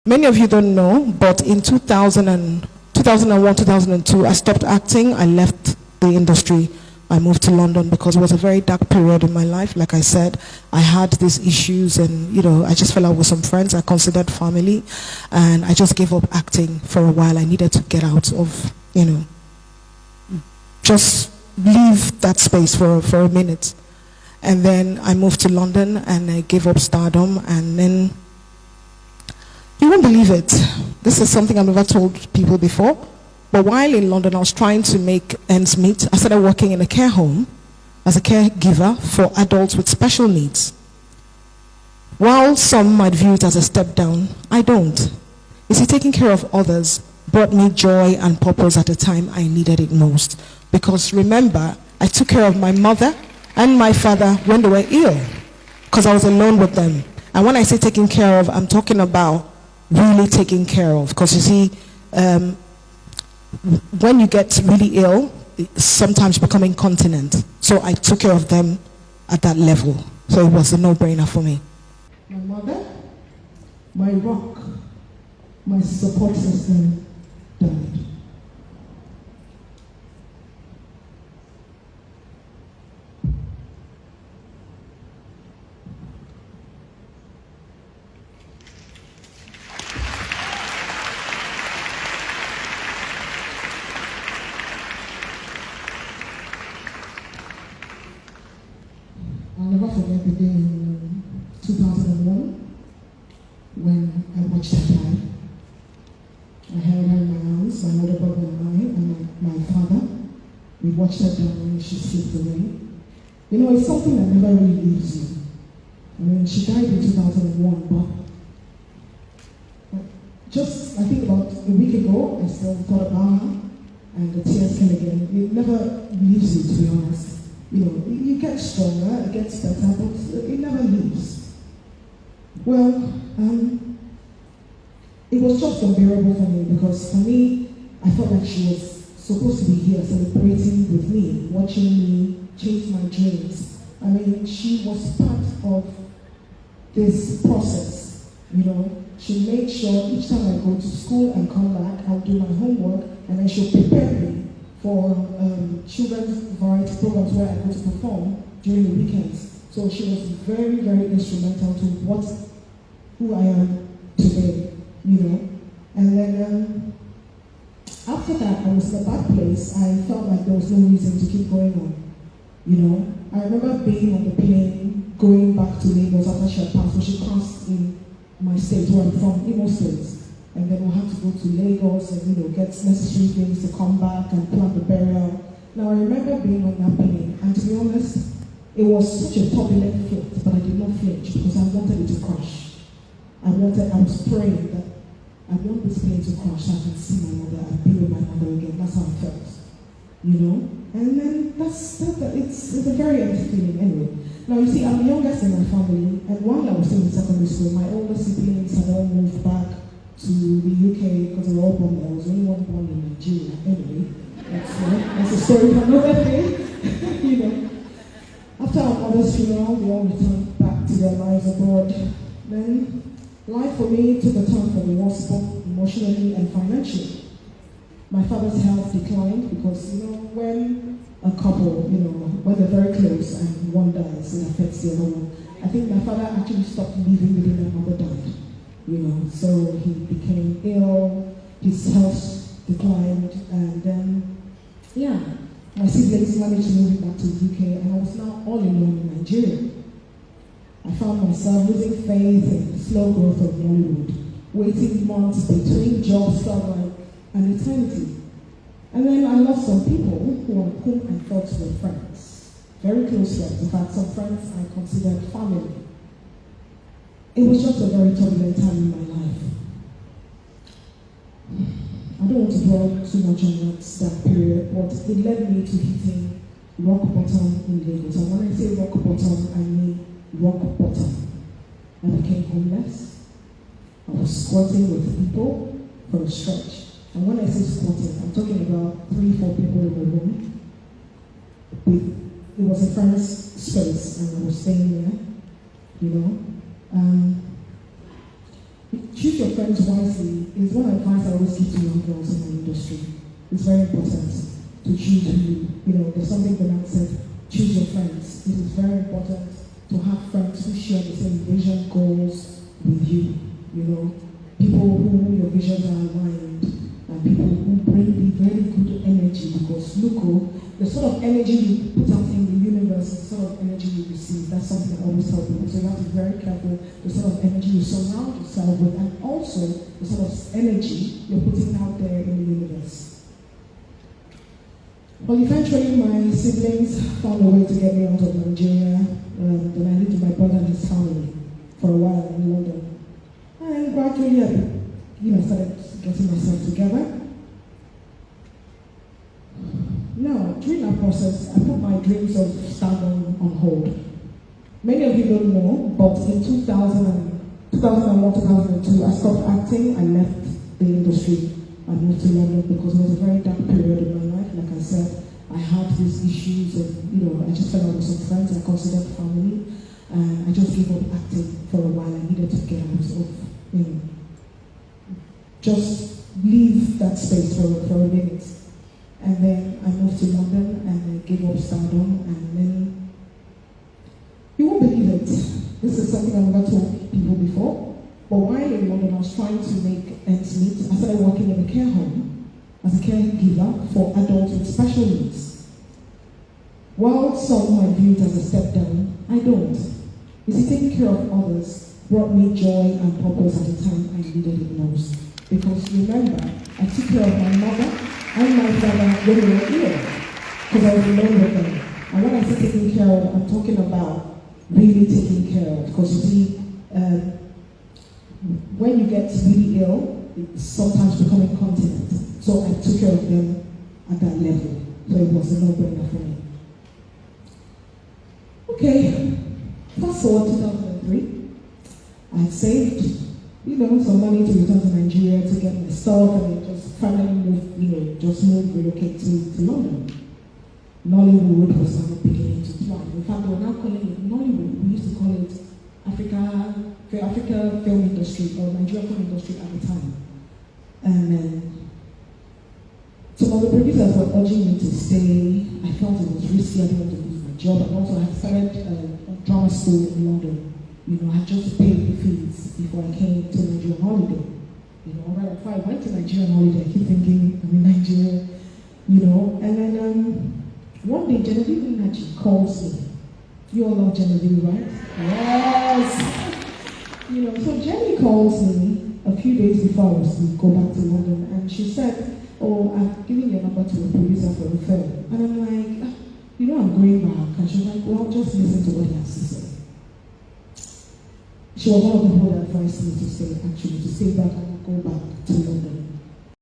Many of you don't know, but in 2001, 2002, I stopped acting. I left the industry. I moved to London because it was a very dark period in my life. Like I said, I had these issues and, I just fell out with some friends I considered family. And I just gave up acting for a while. I needed to get out of, just leave that space for a minute. And then I moved to London and I gave up stardom. And then, you won't believe it. This is something I've never told people before. But while in London, I was trying to make ends meet. I started working in a care home as a caregiver for adults with special needs. While some might view it as a step down, I don't. You see, taking care of others brought me joy and purpose at a time I needed it most. Because remember, I took care of my mother and my father when they were ill, because I was alone with them. And when I say taking care of, I'm talking about really taking care of. Because you see, when you get really ill, sometimes you become incontinent. So I took care of them at that level. So it was a no-brainer for me. My mother, my rock, my support system died. I'll never forget the day in 2001 when I watched her die. I held her in my arms, my older brother and I, and my father. We watched her die and she slipped away. It's something that never really leaves you. She died in 2001, but I think about a week ago, I still thought about her, and the tears came again. It never leaves you, to be honest. You get stronger, it gets better, but it never leaves. Well, it was just unbearable for me because for me, I felt like she was supposed to be here celebrating with me, watching me chase my dreams. She was part of this process, She made sure each time I go to school and come back, I'll do my homework, and then she'll prepare me for children's variety programs where I go to perform during the weekends. So she was very, very instrumental to who I am today, And then after that, I was in a bad place. I felt like there was no reason to keep going on, I remember being on the plane, going back to Lagos after she had passed. So she passed in my state where I'm from, Imo State. And then we'll have to go to Lagos and, get necessary things to come back and plan the burial. Now, I remember being on that plane, and to be honest, it was such a turbulent flight, but I did not flinch because I wanted it to crash. I was praying that I want this plane to crash so I can see my mother and be with my mother again. That's how I felt, And then it's a very empty feeling anyway. Now, you see, I'm the youngest in my family, and while I was still in secondary school, my older siblings had all moved back to the UK because they were all born there. I was only one born in Nigeria. Anyway, that's a story for another day. After our mother's funeral, they all returned back to their lives abroad. Then life for me took a turn for the worse, both emotionally and financially. My father's health declined because, when a couple, when they're very close and one dies, it affects the other one. I think my father actually stopped living within my mother died. So he became ill, his health declined, and then, my siblings managed to move back to the UK, and I was now all alone in Nigeria. I found myself losing faith in the slow growth of Hollywood. Waiting months between jobs felt like an eternity. And then I lost some people whom I thought were friends, very close friends. In fact, some friends I considered family. It was just a very turbulent time in my life. I don't want to dwell too much on that period, but it led me to hitting rock bottom in Lagos. And when I say rock bottom, I mean rock bottom. I became homeless. I was squatting with people for a stretch. And when I say squatting, I'm talking about 3-4 people in the room. It was a friend's space, and I was staying there, choose your friends wisely is one advice I always give to young girls in my industry. It's very important to choose who there's something Bernard said, choose your friends. It is very important to have friends who share the same vision, goals with you, people who your visions are aligned, and people who bring the very good energy, because the sort of energy you put out in the universe is the sort of energy you receive. That's something I always tell people. So you have to be very careful the sort of energy you surround yourself with, and also the sort of energy you're putting out there in the universe. Well, eventually my siblings found a way to get me out of Nigeria. Then I lived with my brother and his family for a while in London. And gradually I started getting myself together. Now, during that process, I put my dreams of stardom on hold. Many of you don't know, but in 2001, 2002, I stopped acting. I left the industry. I moved to London because it was a very dark period in my life. Like I said, I had these issues and, I just fell out with some friends I considered family. And I just gave up acting for a while. I needed to get out of, just leave that space for a minute. And then I moved to London and I gave up stardom, and then you won't believe it. This is something I've never told people before. But while in London, I was trying to make ends meet. I started working in a care home as a caregiver for adults with special needs. While some might view it as a step down, I don't. You see, taking care of others brought me joy and purpose at a time I needed it most. Because remember, I took care of my mother and my father when they were ill, because I was alone with them. And when I say taking care of, I'm talking about really taking care of. Because you see, when you get really ill, it's sometimes become incontinent. So I took care of them at that level. So it was a no-brainer for me. Okay, fast forward 2003. I had saved some money to return to Nigeria to get my stuff, and just finally relocate to London. Nollywood was now beginning to thrive. In fact, they were now calling it Nollywood. We used to call it Africa film industry, or Nigerian film industry at the time. And some of the producers were urging me to stay. I felt it was risky. I didn't want to lose my job. And also, I had started a drama school in London. I just paid the fees before I came to Nigeria on holiday. Right before I went to Nigeria on holiday, I keep thinking I'm in Nigeria, And then one day, Genevieve calls me. You all love Genevieve, right? Yes! So Jenny calls me a few days before I was to go back to London, and she said, "Oh, I've given your number to a producer for the film." And I'm like, I'm going back. And she's like, "Well, just listen to what he has to say." She was one of the people that advised me to stay back and go back to London.